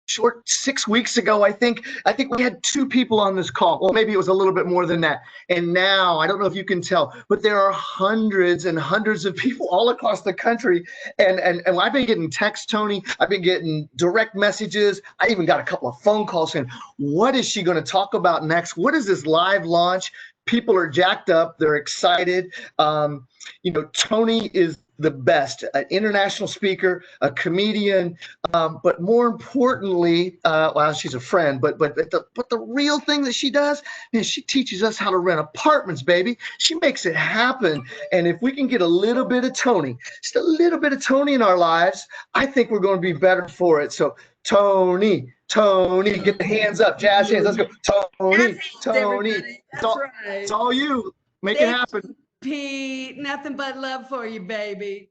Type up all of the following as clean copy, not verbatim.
short 6 weeks ago, I think we had 2 people on this call. Well, maybe it was a little bit more than that. And now, I don't know if you can tell, but there are hundreds and hundreds of people all across the country. And I've been getting texts, Tony. I've been getting direct messages. I even got a couple of phone calls saying, what is she going to talk about next? What is this live launch? People are jacked up. They're excited. Tony is the best, an international speaker, a comedian, but more importantly, well, she's a friend, but the real thing that she does is she teaches us how to rent apartments, baby. She makes it happen. And if we can get a little bit of Tony, just a little bit of Tony in our lives, I think we're going to be better for it. So Tony, get the hands up, jazz hands. Let's go. Tony. It's all you. Make it happen. Pete, nothing but love for you, baby.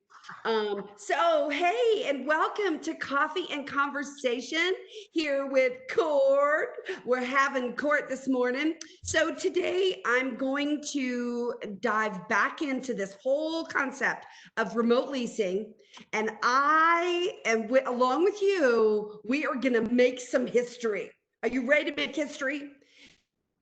So hey, and welcome to Coffee and Conversation here with CORT. We're having CORT this morning. So today I'm going to dive back into this whole concept of remote leasing. And along with you, we are going to make some history. Are you ready to make history?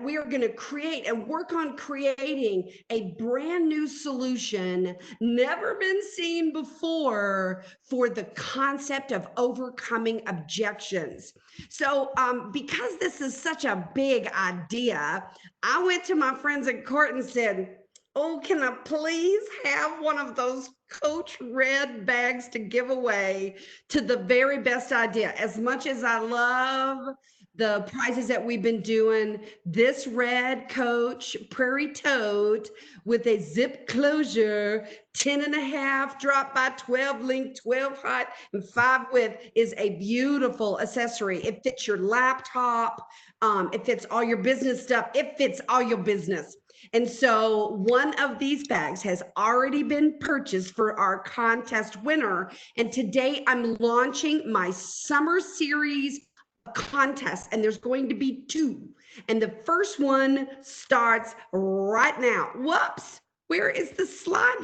We are going to create and work on creating a brand new solution, never been seen before, for the concept of overcoming objections. So because this is such a big idea, I went to my friends at CORT and said, oh, can I please have one of those Coach red bags to give away to the very best idea? As much as I love the prizes that we've been doing, this red Coach Prairie Tote with a zip closure, 10.5 drop by 12 length, 12 height, and 5 width is a beautiful accessory. It fits your laptop. It fits all your business stuff. It fits all your business. And so one of these bags has already been purchased for our contest winner. And today I'm launching my summer series contest, and there's going to be 2. And the first one starts right now. Whoops. Where is the slide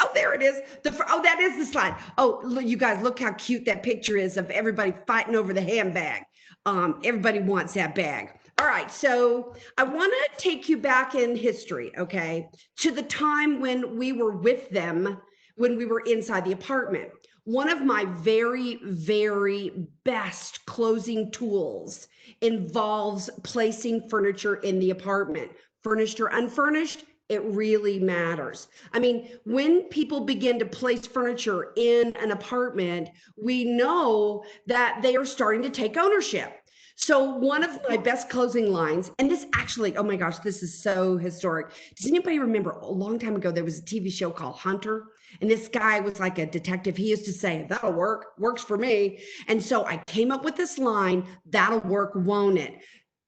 oh, there it is. That is the slide. Oh, look, you guys, look how cute that picture is of everybody fighting over the handbag. Everybody wants that bag. All right, so I want to take you back in history, okay, to the time when we were with them, when we were inside the apartment. One of my very, very best closing tools involves placing furniture in the apartment. Furnished or unfurnished, it really matters. I mean, when people begin to place furniture in an apartment, we know that they are starting to take ownership. So one of my best closing lines, and this actually, oh my gosh, this is so historic. Does anybody remember a long time ago, there was a TV show called Hunter? And this guy was like a detective. He used to say, that'll work, works for me. And so I came up with this line, that'll work, won't it?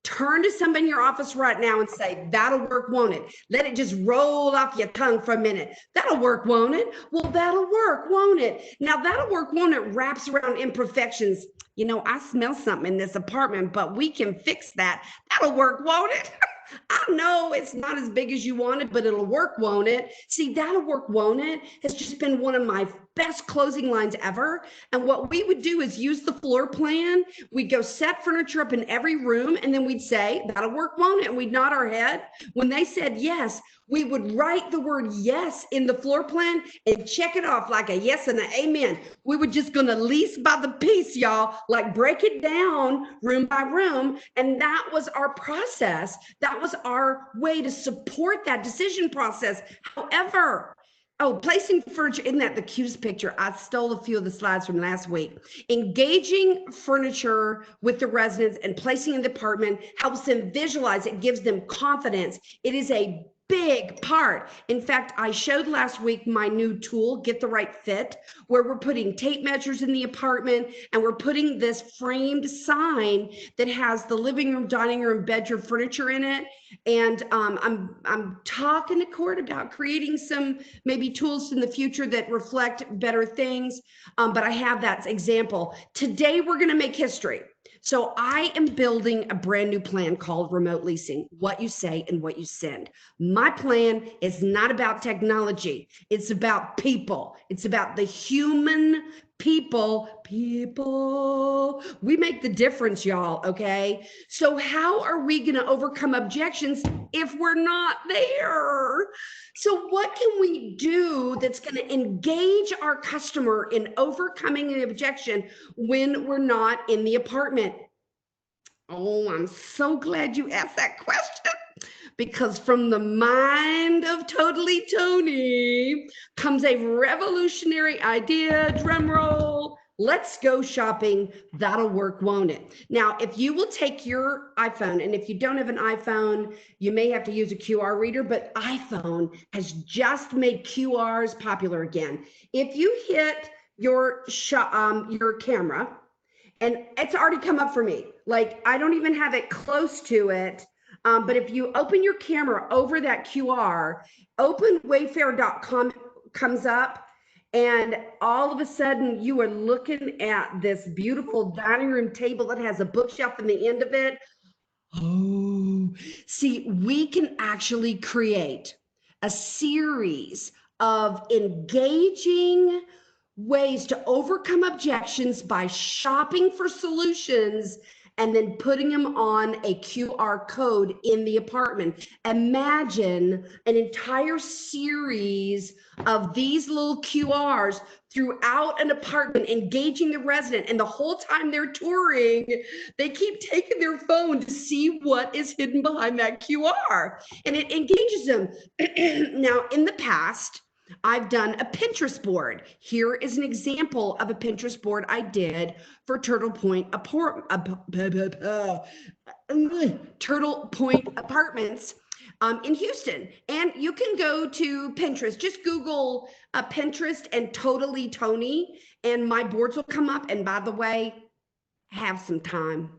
Turn to somebody in your office right now and say, that'll work, won't it? Let it just roll off your tongue for a minute. That'll work, won't it? Well, that'll work, won't it? Now, that'll work, won't it wraps around imperfections. You know, I smell something in this apartment, but we can fix that. That'll work, won't it? I know it's not as big as you wanted, but it'll work, won't it? See, that'll work, won't it? Has just been one of my best closing lines ever. And what we would do is use the floor plan. We'd go set furniture up in every room, and then we'd say, that'll work, won't it? And we'd nod our head. When they said yes, we would write the word yes in the floor plan and check it off like a yes and an amen. We were just going to lease by the piece, y'all, like break it down room by room. And that was our process. That was our way to support that decision process. However, placing furniture, isn't that the cutest picture? I stole a few of the slides from last week. Engaging furniture with the residents and placing in the apartment helps them visualize. It gives them confidence. It is a big part. In fact, I showed last week my new tool, Get the Right Fit, where we're putting tape measures in the apartment, and we're putting this framed sign that has the living room, dining room, bedroom furniture in it. And I'm talking to CORT about creating some maybe tools in the future that reflect better things. But I have that example. Today, we're going to make history. So I am building a brand new plan called remote leasing, what you say and what you send. My plan is not about technology. It's about people. It's about the human people. We make the difference, y'all, okay? So how are we going to overcome objections if we're not there? So what can we do that's going to engage our customer in overcoming an objection when we're not in the apartment? Oh, I'm so glad you asked that question, because from the mind of Totally Tony comes a revolutionary idea. Drum roll. Let's go shopping. That'll work, won't it? Now, if you will take your iPhone, and if you don't have an iPhone, you may have to use a QR reader, but iPhone has just made QRs popular again. If you hit your camera, and it's already come up for me, like I don't even have it close to it. But if you open your camera over that QR, openwayfair.com comes up, and all of a sudden you are looking at this beautiful dining room table that has a bookshelf in the end of it. Oh, see, we can actually create a series of engaging ways to overcome objections by shopping for solutions and then putting them on a QR code in the apartment. Imagine an entire series of these little QRs throughout an apartment, engaging the resident, and the whole time they're touring, they keep taking their phone to see what is hidden behind that QR, and it engages them. Now, in the past, I've done a Pinterest board. Here is an example of a Pinterest board I did for Turtle Point Apartments in Houston. And you can go to Pinterest, just Google Pinterest and Totally Tony, and my boards will come up. And by the way, have some time,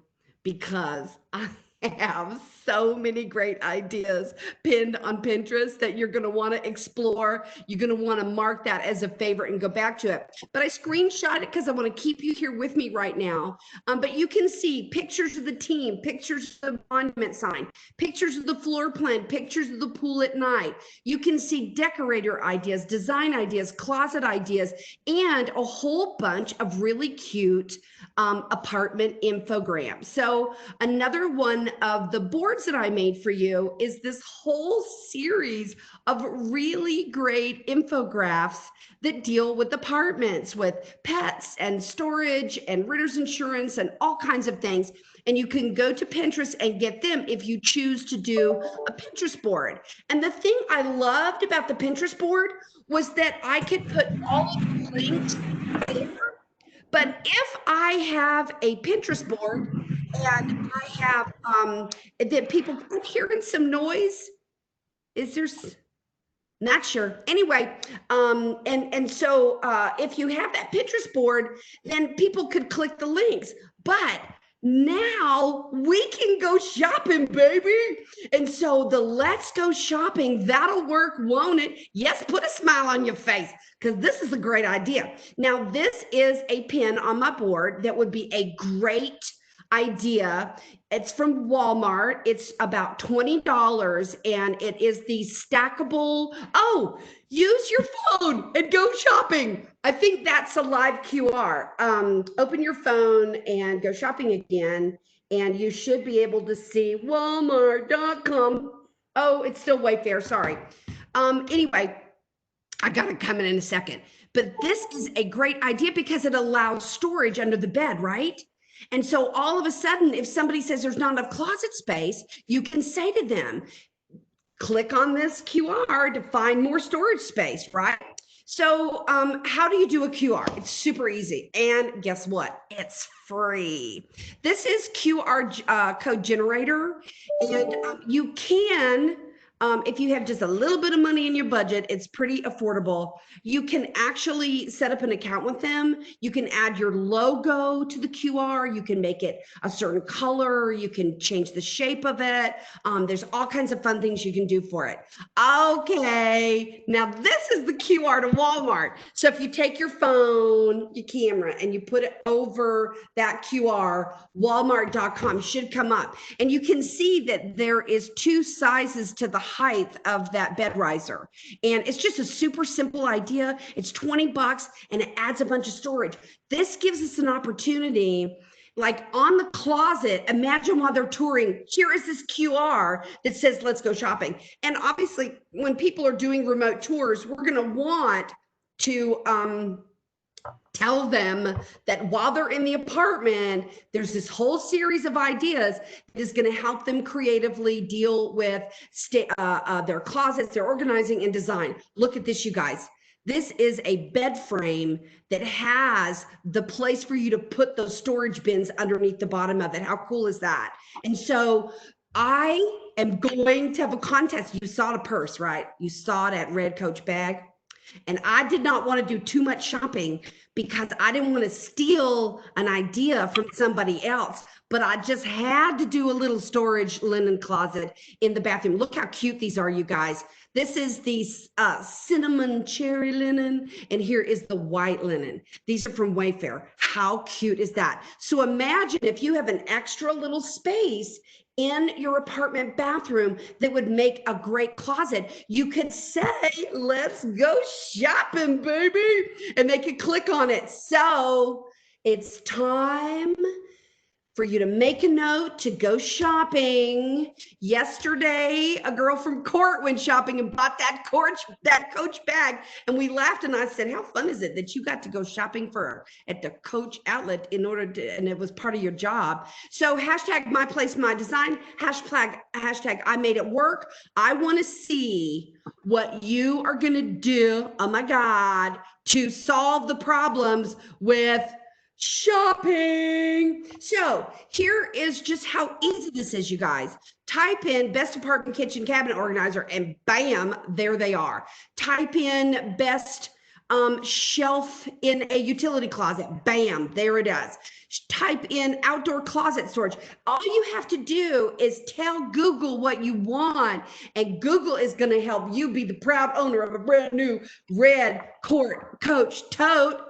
because I have so many great ideas pinned on Pinterest that you're going to want to explore. You're going to want to mark that as a favorite and go back to it. But I screenshot it because I want to keep you here with me right now. But you can see pictures of the team, pictures of the monument sign, pictures of the floor plan, pictures of the pool at night. You can see decorator ideas, design ideas, closet ideas, and a whole bunch of really cute apartment infograms. So another one of the boards that I made for you is this whole series of really great infographics that deal with apartments, with pets and storage and renter's insurance and all kinds of things. And you can go to Pinterest and get them if you choose to do a Pinterest board. And the thing I loved about the Pinterest board was that I could put all of the links there. But if I have a Pinterest board and I have that people, I'm hearing some noise. Is there? Not sure. Anyway, and so if you have that Pinterest board, then people could click the links. But now we can go shopping, baby. And so the let's go shopping, that'll work, won't it? Yes, put a smile on your face, because this is a great idea. Now, this is a pin on my board that would be a great idea. It's from Walmart. It's about $20, and it is the stackable. Oh, use your phone and go shopping. I think that's a live QR. Open your phone and go shopping again, and you should be able to see Walmart.com. Oh, it's still Wayfair. Sorry. Anyway, I got it coming in a second. But this is a great idea because it allows storage under the bed, right? And so all of a sudden, if somebody says there's not enough closet space, you can say to them, click on this QR to find more storage space, right? So how do you do a QR? It's super easy. And guess what? It's free. This is QR code generator. And you can If you have just a little bit of money in your budget, it's pretty affordable. You can actually set up an account with them. You can add your logo to the QR. You can make it a certain color. You can change the shape of it. There's all kinds of fun things you can do for it. Okay, now this is the QR to Walmart. So if you take your phone, your camera, and you put it over that QR, walmart.com should come up. And you can see that there is 2 sizes to the height of that bed riser. And it's just a super simple idea. It's $20 and it adds a bunch of storage. This gives us an opportunity, like on the closet, imagine while they're touring, here is this QR that says, let's go shopping. And obviously when people are doing remote tours, we're going to want to tell them that while they're in the apartment, there's this whole series of ideas that is going to help them creatively deal with their closets, their organizing and design. Look at this, you guys. This is a bed frame that has the place for you to put those storage bins underneath the bottom of it. How cool is that? And so I am going to have a contest. You saw the purse, right? You saw it at Red Coach Bag. And I did not want to do too much shopping because I didn't want to steal an idea from somebody else, but I just had to do a little storage linen closet in the bathroom. Look how cute these are, you guys. This is the cinnamon cherry linen, and here is the white linen. These are from Wayfair. How cute is that? So imagine if you have an extra little space in your apartment bathroom that would make a great closet. You could say, let's go shopping, baby, and they could click on it. So it's time for you to make a note to go shopping. Yesterday, a girl from CORT went shopping and bought that Coach bag. And we laughed and I said, how fun is it that you got to go shopping for her at the Coach outlet in order to, and it was part of your job. So hashtag my place, my design, hashtag I made it work. I want to see what you are going to do. Oh my God, to solve the problems with shopping. So here is just how easy this is, you guys. Type in best apartment kitchen cabinet organizer and bam, there they are. Type in best shelf in a utility closet. Bam, there it is. Type in outdoor closet storage. All you have to do is tell Google what you want, and Google is going to help you be the proud owner of a brand new Red Coach tote.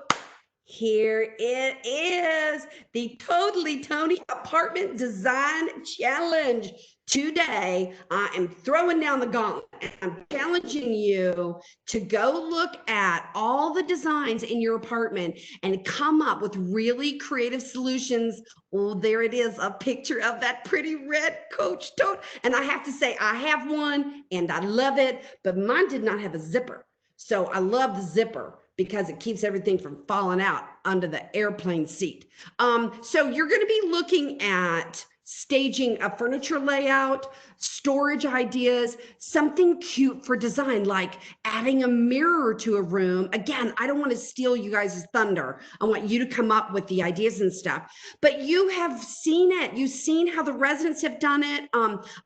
Here it is, the Totally Tony Apartment Design Challenge. Today, I am throwing down the gauntlet. I'm challenging you to go look at all the designs in your apartment and come up with really creative solutions. Oh, there it is, a picture of that pretty red Coach tote. And I have to say, I have one and I love it, but mine did not have a zipper. So I love the zipper because it keeps everything from falling out under the airplane seat. So you're going to be looking at staging a furniture layout, storage ideas, something cute for design, like adding a mirror to a room. Again, I don't want to steal you guys' thunder. I want you to come up with the ideas and stuff, but you have seen it. You've seen how the residents have done it.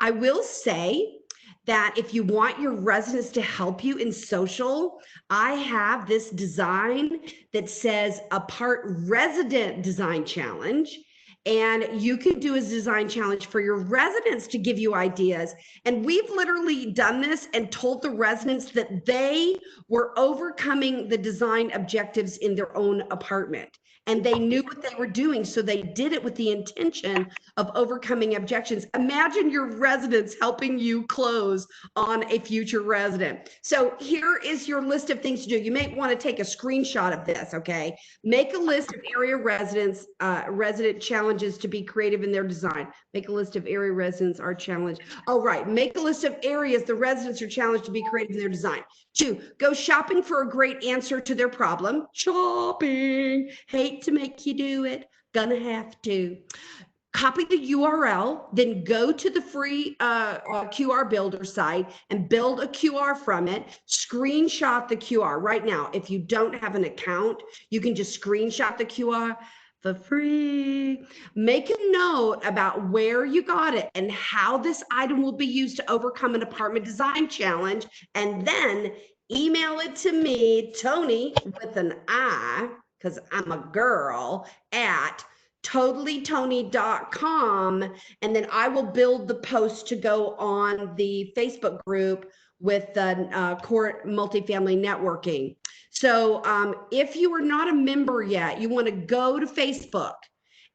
I will say that if you want your residents to help you in social, I have this design that says Apart Resident Design Challenge. And you can do a design challenge for your residents to give you ideas. And we've literally done this and told the residents that they were overcoming the design objectives in their own apartment. And they knew what they were doing. So they did it with the intention of overcoming objections. Imagine your residents helping you close on a future resident. So here is your list of things to do. You may want to take a screenshot of this, okay? Make a list of area residents, resident challenges to be creative in their design. Make a list of area residents are challenged. Oh, right. Make a list of areas the residents are challenged to be creative in their design. 2, go shopping for a great answer to their problem. Shopping. Hate to make you do it. Gonna have to. Copy the URL, then go to the free QR builder site and build a QR from it. Screenshot the QR right now. If you don't have an account, you can just screenshot the QR. for free. Make a note about where you got it and how this item will be used to overcome an apartment design challenge, and then email it to me, Tony, with an I, because I'm a girl, at totallytony.com, and then I will build the post to go on the Facebook group with the CORT Multifamily Networking. So if you are not a member yet, you want to go to Facebook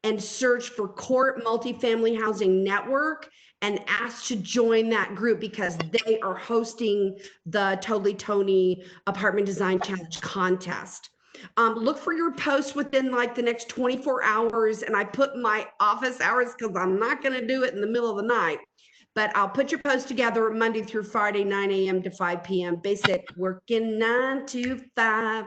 and search for CORT Multifamily Housing Network and ask to join that group, because they are hosting the Totally Tony Apartment Design Challenge contest. Look for your post within like the next 24 hours. And I put my office hours because I'm not going to do it in the middle of the night. But I'll put your post together Monday through Friday, 9 a.m. to 5 p.m. Basic working 9 to 5.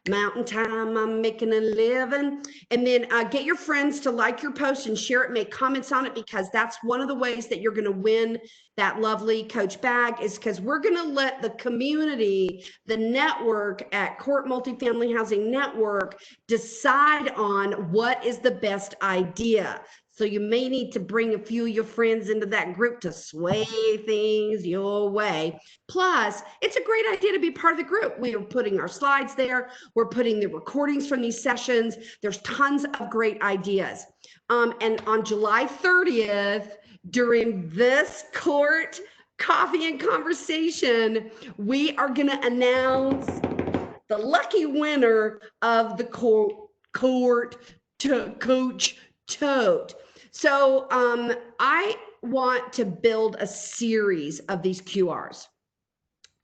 Mountain time, I'm making a living. And then get your friends to like your post and share it, make comments on it, because that's one of the ways that you're going to win that lovely coach bag, is because we're going to let the community, the network at CORT Multifamily Housing Network, decide on what is the best idea. So you may need to bring a few of your friends into that group to sway things your way. Plus, it's a great idea to be part of the group. We are putting our slides there. We're putting the recordings from these sessions. There's tons of great ideas. And on July 30th, during this CORT Coffee and Conversation, we are going to announce the lucky winner of the CORT Coach Tote. So I want to build a series of these QRs.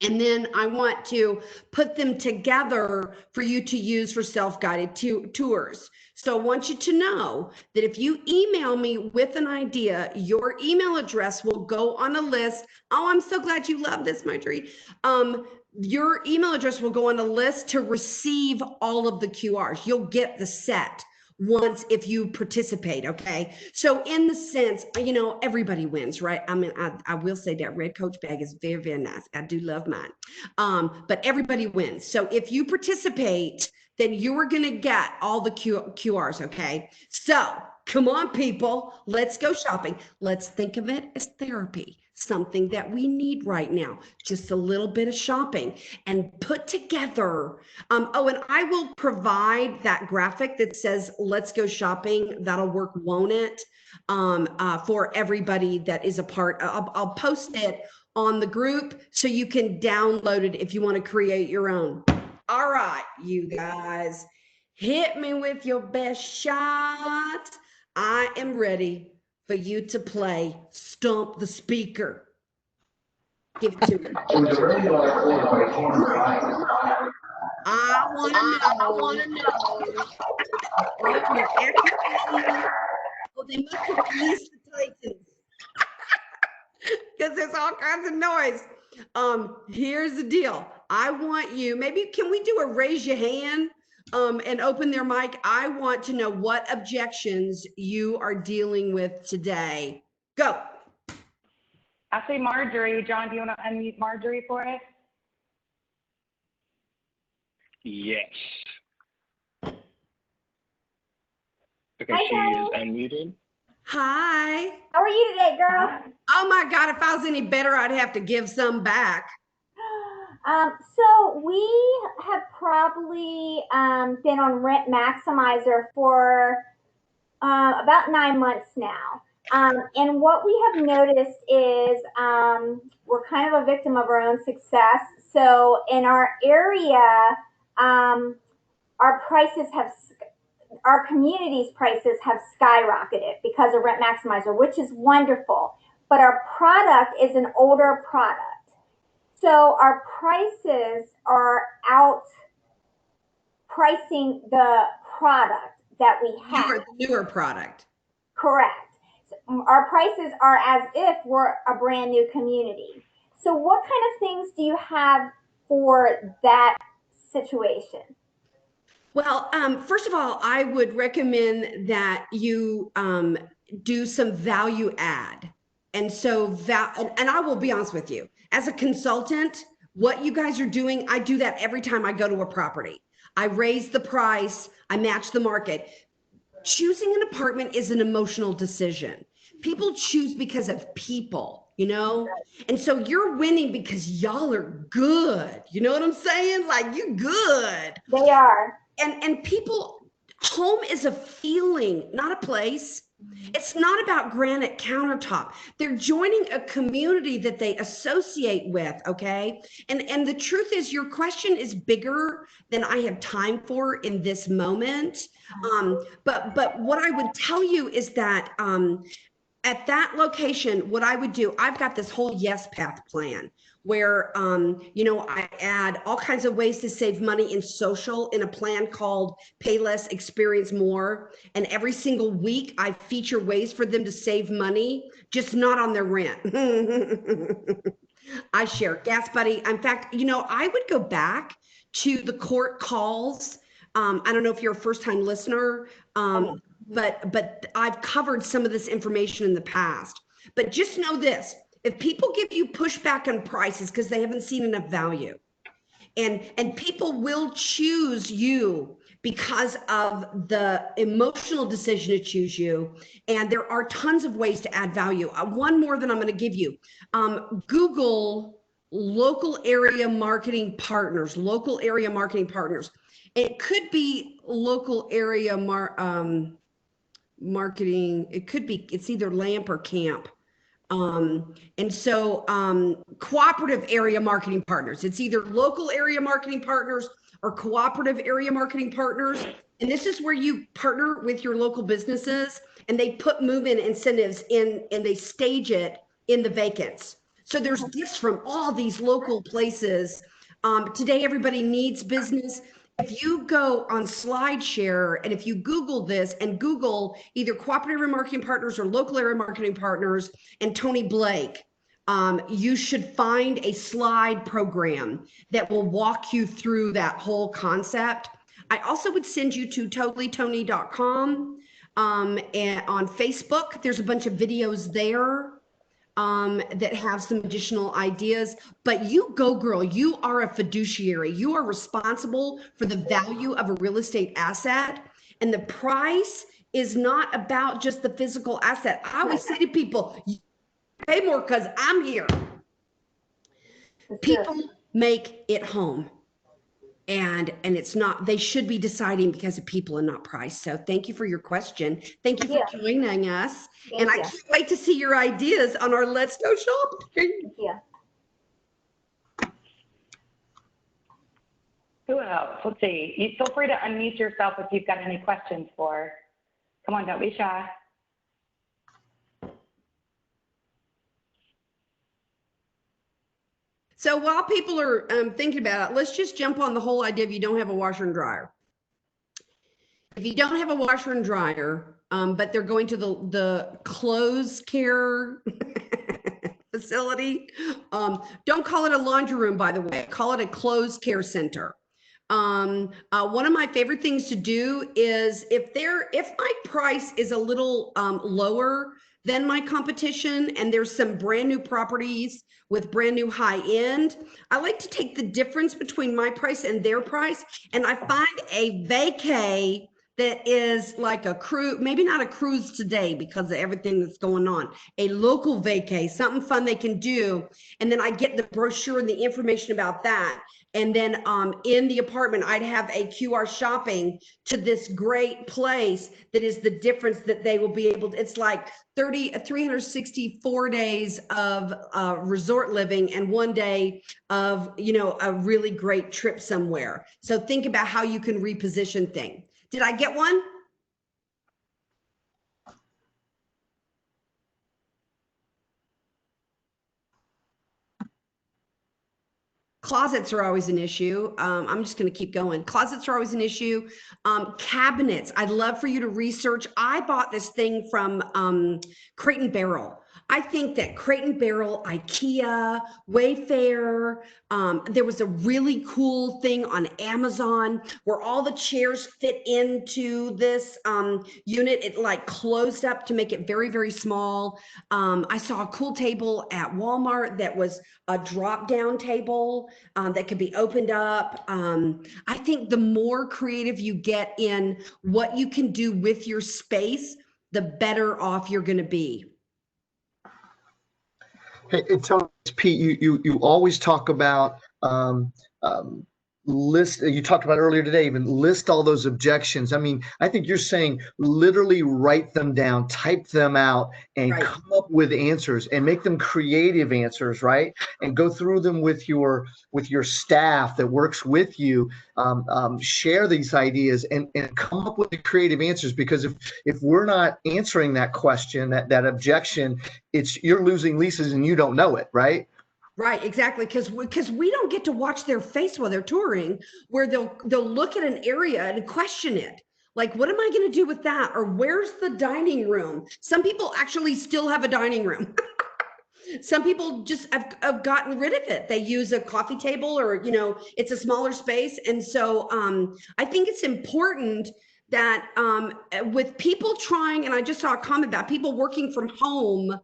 And then I want to put them together for you to use for self-guided tours. So I want you to know that if you email me with an idea, your email address will go on a list. Oh, I'm so glad you love this, Marjorie. Your email address will go on a list to receive all of the QRs. You'll get the set once if you participate. Okay, so in the sense, you know, everybody wins, right? I mean, I will say that red coach bag is very, very nice. I do love mine. But everybody wins. So if you participate, then you are going to get all the QRs. Okay, so come on, people, let's go shopping. Let's think of it as therapy, something that we need right now, just a little bit of shopping, and put together. Oh, and I will provide that graphic that says, let's go shopping. That'll work, won't it? For everybody that is a part. I'll post it on the group so you can download it if you want to create your own. All right, you guys, hit me with your best shot. I am ready for you to play Stump the Speaker. Give it to me. I want to know. Oh, they must have released the Titans because there's all kinds of noise. Here's the deal. I want you, maybe can we do a raise your hand and open their mic? I want to know what objections you are dealing with today. Go. I'll say Marjorie. John, do you want to unmute Marjorie for us? Yes. Okay, Hi, she Tony. is unmuted. Hi. How are you today, girl? Oh my God, if I was any better, I'd have to give some back. So we have probably been on Rent Maximizer for about 9 months now. And what we have noticed is we're kind of a victim of our own success. So in our area, our community's prices have skyrocketed because of Rent Maximizer, which is wonderful. But our product is an older product. So our prices are outpricing the product that we have. Newer product. Correct. So our prices are as if we're a brand new community. So what kind of things do you have for that situation? Well, first of all, I would recommend that you do some value add. And so and I will be honest with you, as a consultant, what you guys are doing, I do that every time I go to a property. I raise the price, I match the market. choosing an apartment is an emotional decision. People choose because of people, you know? And so you're winning because y'all are good. You know what I'm saying? Like, you good. They are. And people, home is a feeling, not a place. It's not about granite countertop. They're joining a community that they associate with, okay? And the truth is, your question is bigger than I have time for in this moment. But what I would tell you is that at that location, what I would do, I've got this whole yes path plan where, you know, I add all kinds of ways to save money in social in a plan called Pay Less, Experience More. And every single week I feature ways for them to save money, just not on their rent. I share Gas Buddy. In fact, you know, I would go back to the court calls. I don't know if you're a first time listener, but I've covered some of this information in the past. But just know this, if people give you pushback on prices because they haven't seen enough value, and people will choose you because of the emotional decision to choose you. And there are tons of ways to add value. One more that I'm going to give you. Google local area marketing partners, local area marketing partners. It could be local area marketing. It could be, it's either LAMP or CAMP. And so cooperative area marketing partners, it's either local area marketing partners or cooperative area marketing partners. And this is where you partner with your local businesses and they put move-in incentives in and they stage it in the vacants. So there's gifts from all these local places. Today, everybody needs business. If you go on SlideShare and if you Google this and Google either cooperative area marketing partners or local area marketing partners and Tony Blake, you should find a slide program that will walk you through that whole concept. I also would send you to totallytony.com and on Facebook. There's a bunch of videos there that have some additional ideas, but you go girl, you are a fiduciary. You are responsible for the value of a real estate asset, and the price is not about just the physical asset. I always say to people, you pay more because I'm here. People make it home. And it's not, they should be deciding because of people and not price. So thank you for your question. Thank you for joining us. And I can't wait to see your ideas on our Let's Go Shopping. Yeah. Who else? Let's see. You feel free to unmute yourself if you've got any questions for. Come on, don't be shy. So while people are thinking about it, let's just jump on the whole idea if you don't have a washer and dryer. If you don't have a washer and dryer, but they're going to the clothes care facility, don't call it a laundry room, by the way, call it a clothes care center. One of my favorite things to do is if my price is a little lower than my competition and there's some brand new properties with brand new high end, I like to take the difference between my price and their price, and I find a vacay that is like a cruise, maybe not a cruise today because of everything that's going on, a local vacay, something fun they can do. And then I get the brochure and the information about that. And then in the apartment, I'd have a QR shopping to this great place that is the difference that they will be able to, it's like 364 days of resort living and 1 day of, you know, a really great trip somewhere. So think about how you can reposition things. Did I get one? Closets are always an issue. I'm just going to keep going. Closets are always an issue. Cabinets, I'd love for you to research. I bought this thing from Crate and Barrel. I think that Crate and Barrel, IKEA, Wayfair, there was a really cool thing on Amazon where all the chairs fit into this unit. It like closed up to make it very, very small. I saw a cool table at Walmart that was a drop down table that could be opened up. I think the more creative you get in what you can do with your space, the better off you're going to be. Hey, so Pete, you always talk about list. You talked about earlier today, even list all those objections. I mean, I think you're saying literally write them down, type them out, and Right. come up with answers and make them creative answers, right? And go through them with your staff that works with you. Share these ideas and come up with the creative answers, because if we're not answering that question, that objection, you're losing leases and you don't know it, right? Right, exactly, because we don't get to watch their face while they're touring, where they'll look at an area and question it. Like, what am I going to do with that? Or where's the dining room? Some people actually still have a dining room. Some people just have gotten rid of it. They use a coffee table, or, you know, it's a smaller space. And so I think it's important that with people trying, and I just saw a comment about people working from home,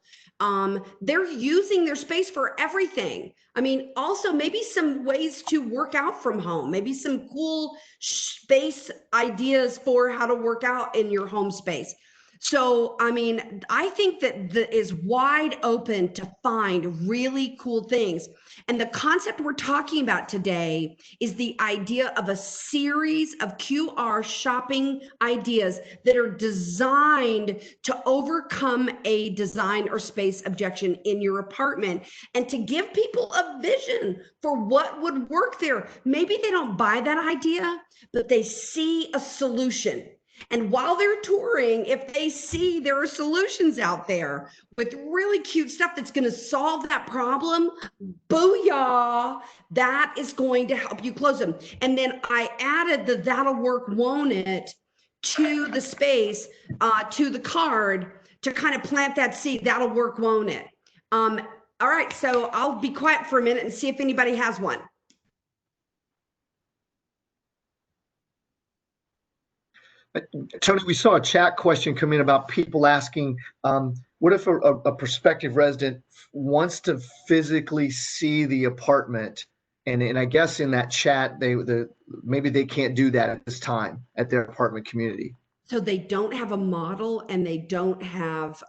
they're using their space for everything. I mean, also maybe some ways to work out from home, maybe some cool space ideas for how to work out in your home space. So, I mean, I think that is wide open to find really cool things. And the concept we're talking about today is the idea of a series of QR shopping ideas that are designed to overcome a design or space objection in your apartment, and to give people a vision for what would work there. Maybe they don't buy that idea, but they see a solution. And while they're touring, if they see there are solutions out there with really cute stuff that's going to solve that problem, booyah, that is going to help you close them. And then I added the "that'll work, won't it" to the space, to the card, to kind of plant that seed. That'll work, won't it? All right, so I'll be quiet for a minute and see if anybody has one. Tony, we saw a chat question come in about people asking, what if a prospective resident wants to physically see the apartment? And I guess in that chat, maybe they can't do that at this time at their apartment community. So they don't have a model, and they don't have,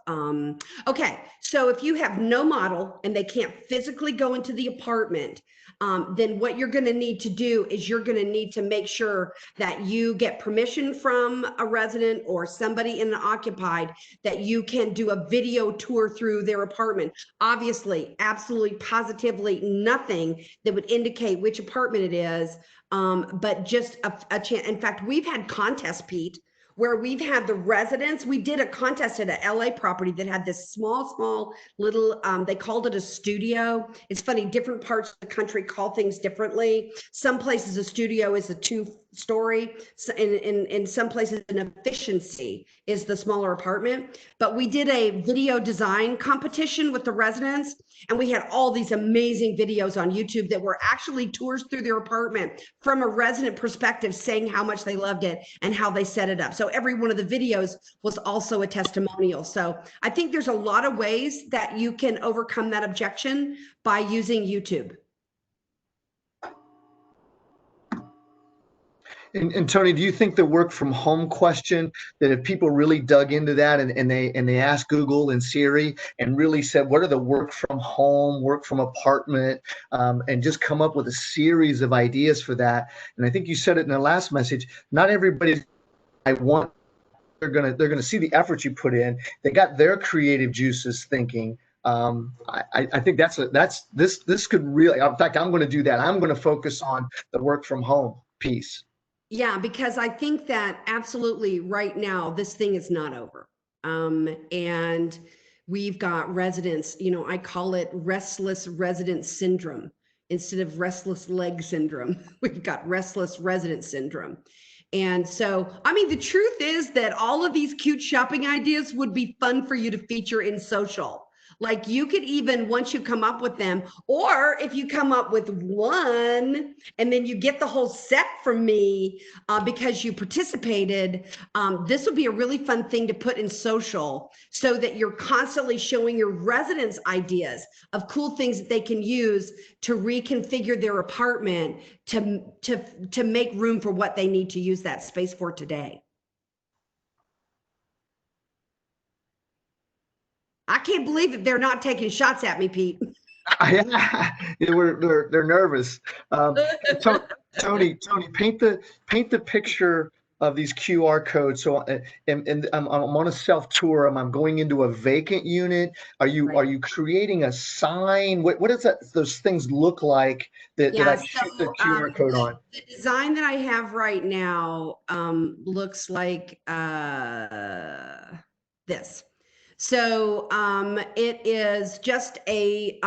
okay. So if you have no model and they can't physically go into the apartment, then what you're going to need to do is you're going to need to make sure that you get permission from a resident or somebody in the occupied that you can do a video tour through their apartment. Obviously, absolutely, positively nothing that would indicate which apartment it is, but just a chance. In fact, we've had contests, Pete, where we've had the residents. We did a contest at a LA property that had this small little, they called it a studio. It's funny, different parts of the country call things differently. Some places a studio is a 2-story. In some places an efficiency is the smaller apartment. But we did a video design competition with the residents, and we had all these amazing videos on YouTube that were actually tours through their apartment from a resident perspective, saying how much they loved it and how they set it up. So every one of the videos was also a testimonial. So I think there's a lot of ways that you can overcome that objection by using YouTube. And Tony, do you think the work from home question, that if people really dug into that and they asked Google and Siri and really said, what are the work from home, work from apartment, and just come up with a series of ideas for that? And I think you said it in the last message, not everybody they're gonna see the effort you put in. They got their creative juices thinking. I think this could really, in fact, I'm going to do that. I'm going to focus on the work from home piece. Yeah, because I think that absolutely right now, this thing is not over. And we've got residents, you know, I call it restless resident syndrome instead of restless leg syndrome. We've got restless resident syndrome. And so, I mean, the truth is that all of these cute shopping ideas would be fun for you to feature in social. Like you could even, once you come up with them, or if you come up with one and then you get the whole set from me because you participated, this would be a really fun thing to put in social so that you're constantly showing your residents ideas of cool things that they can use to reconfigure their apartment to make room for what they need to use that space for today. I can't believe that they're not taking shots at me, Pete. Yeah, they're nervous. Tony, paint the picture of these QR codes. So, and I'm on a self tour. I'm going into a vacant unit. Are you creating a sign? What does those things look like that I shoot the QR code on? The design that I have right now looks like this. So it is just a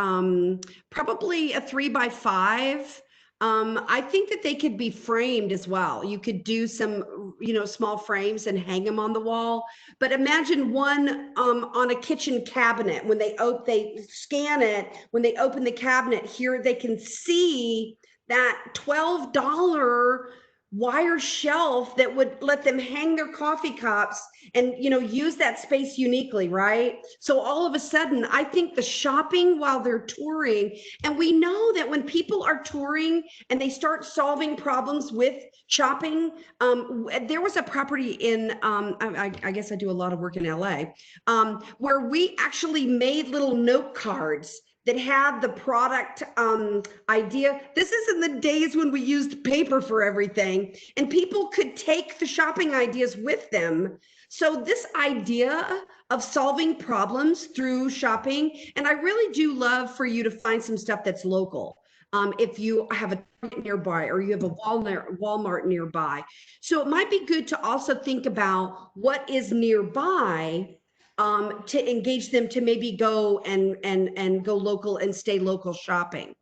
probably a 3x5. I think that they could be framed as well. You could do some, small frames and hang them on the wall. But imagine one on a kitchen cabinet. When they scan it, when they open the cabinet, here they can see that $12 wire shelf that would let them hang their coffee cups and use that space uniquely, right? So all of a sudden, I think the shopping while they're touring, and we know that when people are touring and they start solving problems with shopping, there was a property in I guess I do a lot of work in LA, where we actually made little note cards that had the product idea. This is in the days when we used paper for everything, and people could take the shopping ideas with them. So this idea of solving problems through shopping, and I really do love for you to find some stuff that's local. If you have a Target nearby or you have a Walmart nearby. So it might be good to also think about what is nearby to engage them to maybe go and go local and stay local shopping.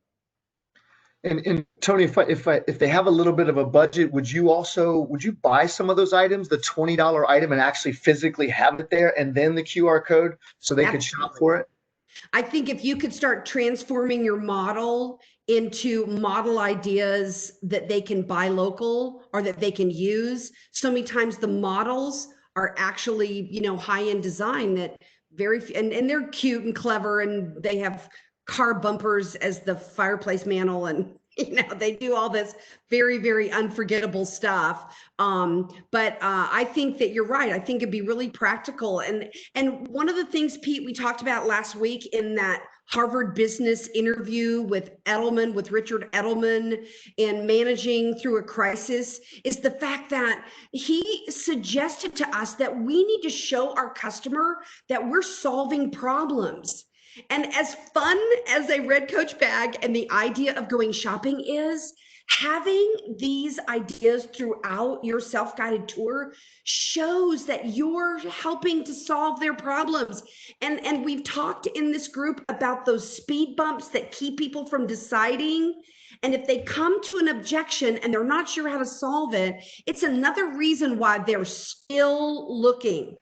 And Tony, if they have a little bit of a budget, would you buy some of those items, the $20 item, and actually physically have it there, and then the QR code so they could shop for it? I think if you could start transforming your model into model ideas that they can buy local or that they can use, so many times the models are actually, high-end design that and they're cute and clever, and they have car bumpers as the fireplace mantle, and they do all this very, very unforgettable stuff. But I think that you're right. I think it'd be really practical. And one of the things, Pete, we talked about last week in that Harvard Business interview with Richard Edelman, in managing through a crisis, is the fact that he suggested to us that we need to show our customer that we're solving problems. And as fun as a Red Coach bag and the idea of going shopping is, having these ideas throughout your self-guided tour shows that you're helping to solve their problems. And we've talked in this group about those speed bumps that keep people from deciding. And if they come to an objection and they're not sure how to solve it, it's another reason why they're still looking.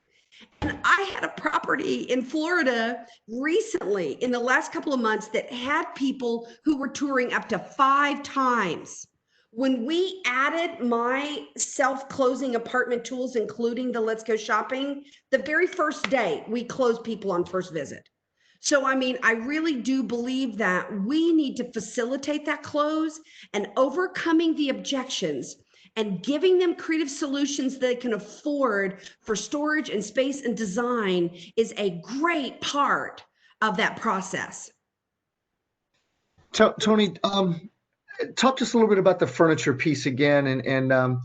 And I had a property in Florida recently in the last couple of months that had people who were touring up to 5 times. When we added my self-closing apartment tools, including the Let's Go Shopping, the very first day we closed people on first visit. So, I really do believe that we need to facilitate that close, and overcoming the objections and giving them creative solutions they can afford for storage and space and design is a great part of that process. Tony, talk just a little bit about the furniture piece again, and I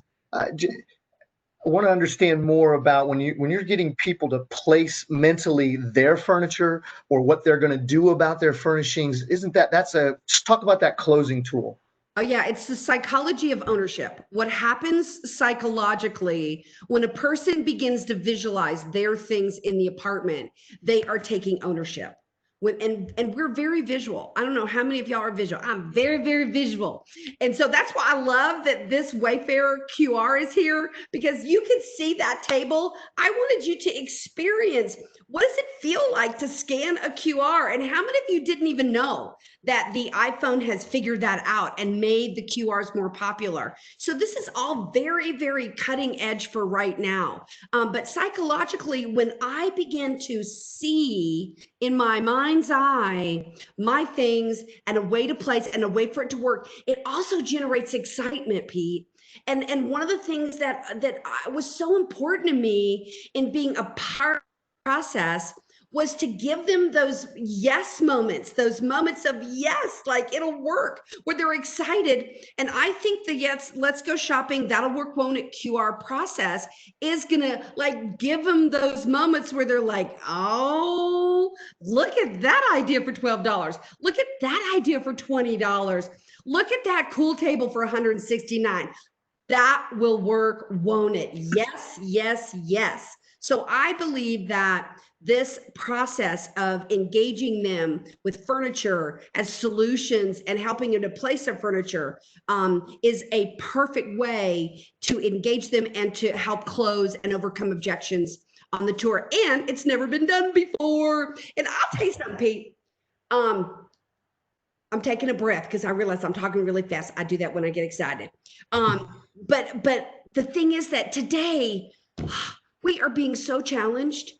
want to understand more about when you're getting people to place mentally their furniture or what they're going to do about their furnishings. Just talk about that closing tool. Oh yeah, it's the psychology of ownership. What happens psychologically when a person begins to visualize their things in the apartment, they are taking ownership. and we're very visual. I don't know how many of y'all are visual. I'm very, very visual. And so that's why I love that this Wayfair QR is here, because you can see that table. I wanted you to experience, what does it feel like to scan a QR? And how many of you didn't even know that the iPhone has figured that out and made the QRs more popular? So this is all very, very cutting edge for right now. But psychologically, when I began to see in my mind's eye my things and a way to place and a way for it to work, it also generates excitement, Pete. And one of the things that was so important to me in being a part of the process was to give them those yes moments, those moments of yes, like it'll work, where they're excited. And I think the yes, let's go shopping, that'll work, won't it, QR process is gonna like give them those moments where they're like, oh, look at that idea for $12. Look at that idea for $20. Look at that cool table for $169. That will work, won't it? Yes, yes, yes. So I believe that this process of engaging them with furniture as solutions and helping them to place their furniture is a perfect way to engage them and to help close and overcome objections on the tour. And it's never been done before. And I'll tell you something, Pete. I'm taking a breath because I realize I'm talking really fast. I do that when I get excited. But the thing is that today we are being so challenged,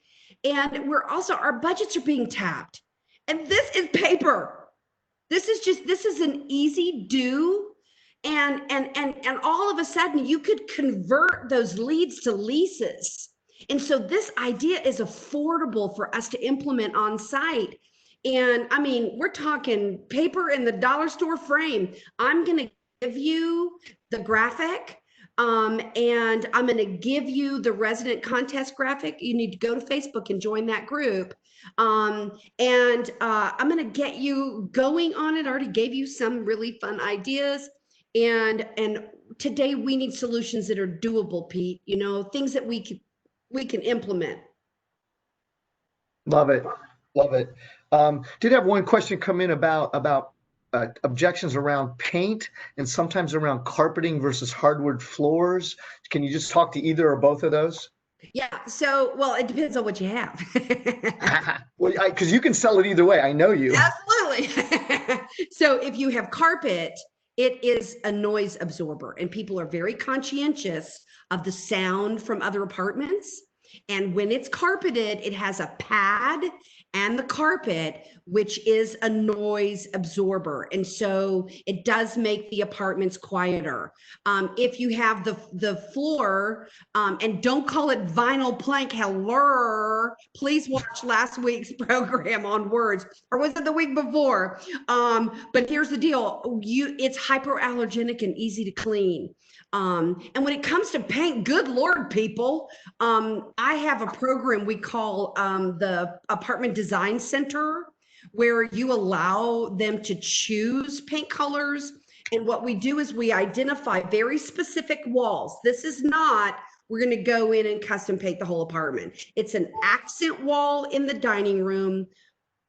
and we're also, our budgets are being tapped. And this is paper. This is an easy do. And all of a sudden you could convert those leads to leases. And so this idea is affordable for us to implement on site. And I mean, we're talking paper in the dollar store frame. I'm going to give you the graphic. And I'm going to give you the resident contest graphic. You need to go to Facebook and join that group. I'm going to get you going on it. I already gave you some really fun ideas. And today we need solutions that are doable, Pete, you know, things that we can implement. Love it. Love it. Did have one question come in about objections around paint and sometimes around carpeting versus hardwood floors. Can you just talk to either or both of those? Yeah. So, well, it depends on what you have. Well, because you can sell it either way. I know you. Absolutely. So if you have carpet, it is a noise absorber, and people are very conscientious of the sound from other apartments. And when it's carpeted, it has a pad and the carpet, which is a noise absorber. And so it does make the apartments quieter. If you have the floor, and don't call it vinyl plank, hello, please watch last week's program on words, or was it the week before? But here's the deal, it's hypoallergenic and easy to clean. And when it comes to paint, good Lord, people, I have a program we call the Apartment Design Center, where you allow them to choose paint colors. And what we do is we identify very specific walls. This is not, we're going to go in and custom paint the whole apartment. It's an accent wall in the dining room,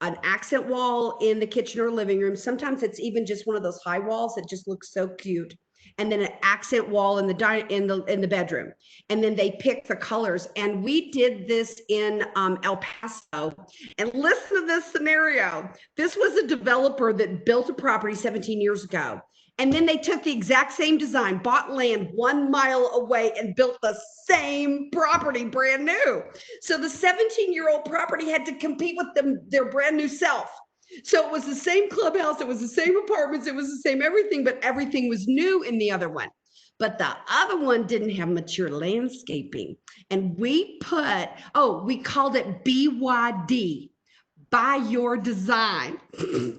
an accent wall in the kitchen or living room. Sometimes it's even just one of those high walls that just looks so cute. And then an accent wall in the bedroom. And then they pick the colors. And we did this in El Paso. And listen to this scenario. This was a developer that built a property 17 years ago. And then they took the exact same design, bought land 1 mile away, and built the same property brand new. So the 17-year-old property had to compete with their brand new self. So it was the same clubhouse, it was the same apartments, it was the same everything, but everything was new in the other one. But the other one didn't have mature landscaping. And we we called it BYD, by your design,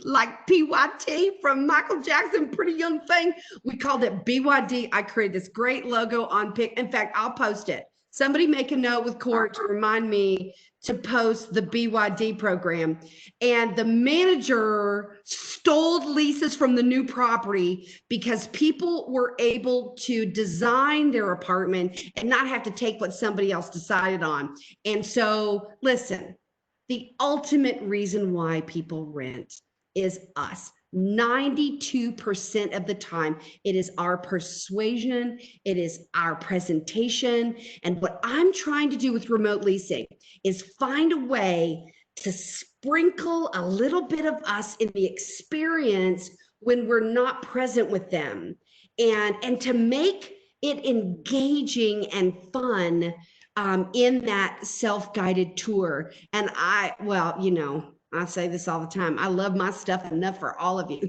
like PYT from Michael Jackson, Pretty Young Thing. We called it BYD. I created this great logo on pic. In fact, I'll post it. Somebody make a note with CORT to remind me to post the BYD program. And the manager stole leases from the new property because people were able to design their apartment and not have to take what somebody else decided on. And so, listen, the ultimate reason why people rent is us. 92% of the time, it is our persuasion, it is our presentation. And what I'm trying to do with remote leasing is find a way to sprinkle a little bit of us in the experience when we're not present with them, and to make it engaging and fun in that self-guided tour. And well, you know, I say this all the time, I love my stuff enough for all of you.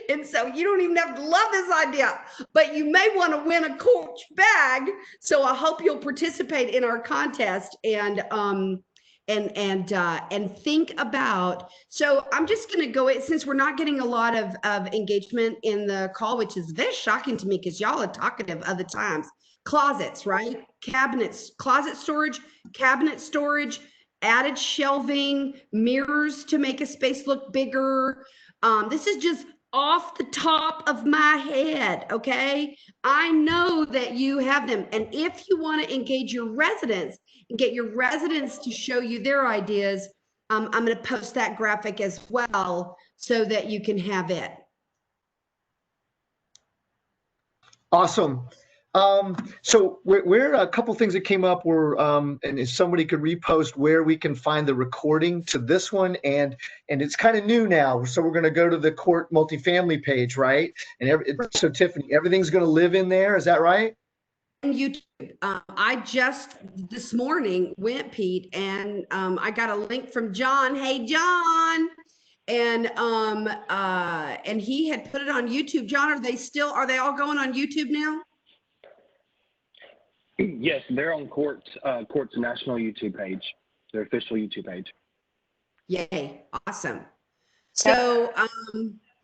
And so you don't even have to love this idea, but you may want to win a Coach bag. So I hope you'll participate in our contest and think about. So I'm just going to go, since we're not getting a lot of engagement in the call, which is very shocking to me because y'all are talkative other times. Closets, right? Cabinets, closet storage, cabinet storage, added shelving, mirrors to make a space look bigger. This is just off the top of my head, okay? I know that you have them. And if you want to engage your residents and get your residents to show you their ideas, I'm going to post that graphic as well so that you can have it. Awesome. So we're a couple things that came up were, and if somebody could repost where we can find the recording to this one, and it's kind of new now. So we're going to go to the CORT multifamily page, right? And so Tiffany, everything's going to live in there. Is that right? YouTube. I just this morning went, Pete, and I got a link from John. Hey, John. And he had put it on YouTube. John, are they all going on YouTube now? Yes, they're on CORT's national YouTube page, their official YouTube page. Yay, awesome. So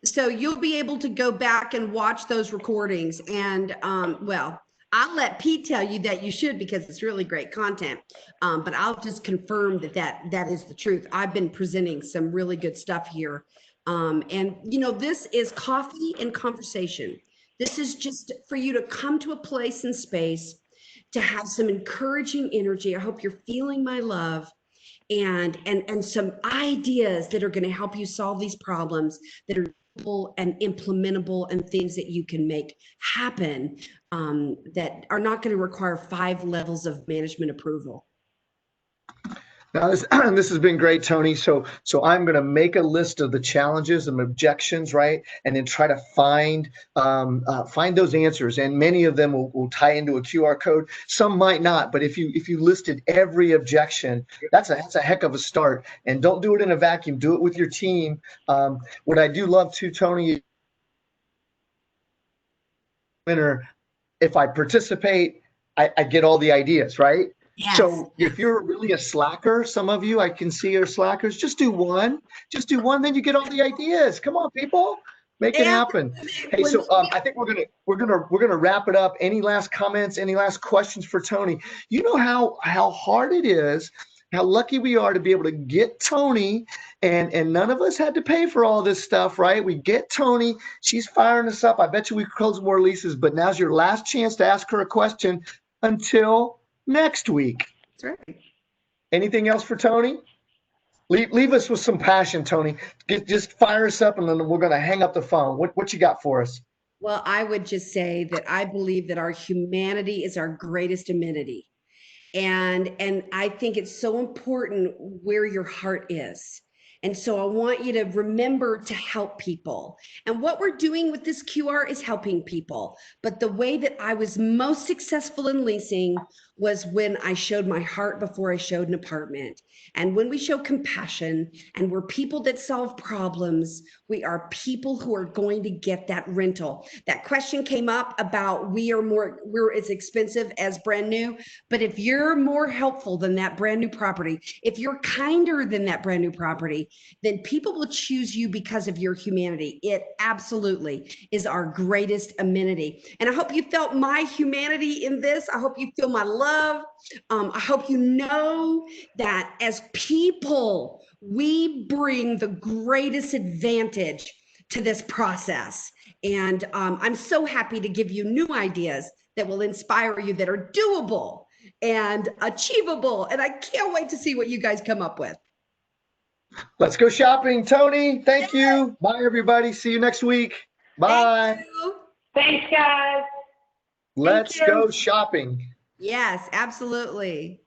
so you'll be able to go back and watch those recordings. And well, I'll let Pete tell you that you should, because it's really great content. But I'll just confirm that is the truth. I've been presenting some really good stuff here. And you know, this is coffee and conversation. This is just for you to come to a place and space to have some encouraging energy. I hope you're feeling my love and some ideas that are going to help you solve these problems that are doable and implementable, and things that you can make happen that are not going to require 5 levels of management approval. Now, this has been great, Tony. So I'm going to make a list of the challenges and objections, right? And then try to find those answers. And many of them will tie into a QR code. Some might not, but if you listed every objection, that's a heck of a start. And don't do it in a vacuum. Do it with your team. What I do love too, Tony, winner, if I participate, I get all the ideas, right? Yes. So if you're really a slacker, some of you I can see are slackers, just do one, then you get all the ideas. Come on, people, make it happen. Hey, so I think we're gonna wrap it up. Any last comments, any last questions for Tony? You know how hard it is, how lucky we are to be able to get Tony, and none of us had to pay for all this stuff, right? We get Tony, she's firing us up. I bet you we close more leases, but now's your last chance to ask her a question until next week. That's right. Anything else for Tony? Leave us with some passion, Tony. Just fire us up, and then we're going to hang up the phone. What you got for us? Well, I would just say that I believe that our humanity is our greatest amenity. And I think it's so important where your heart is. And so I want you to remember to help people. And what we're doing with this QR is helping people. But the way that I was most successful in leasing was when I showed my heart before I showed an apartment. And when we show compassion and we're people that solve problems, we are people who are going to get that rental. That question came up about we're as expensive as brand new. But if you're more helpful than that brand new property, if you're kinder than that brand new property, then people will choose you because of your humanity. It absolutely is our greatest amenity. And I hope you felt my humanity in this. I hope you feel my love. I hope you know that as people, we bring the greatest advantage to this process. And I'm so happy to give you new ideas that will inspire you, that are doable. and achievable. And I can't wait to see what you guys come up with. Let's go shopping. Tony, thank you. Bye, everybody. See you next week. Bye. Thank you. Thanks, guys. Let's you. go shopping. Yes, absolutely.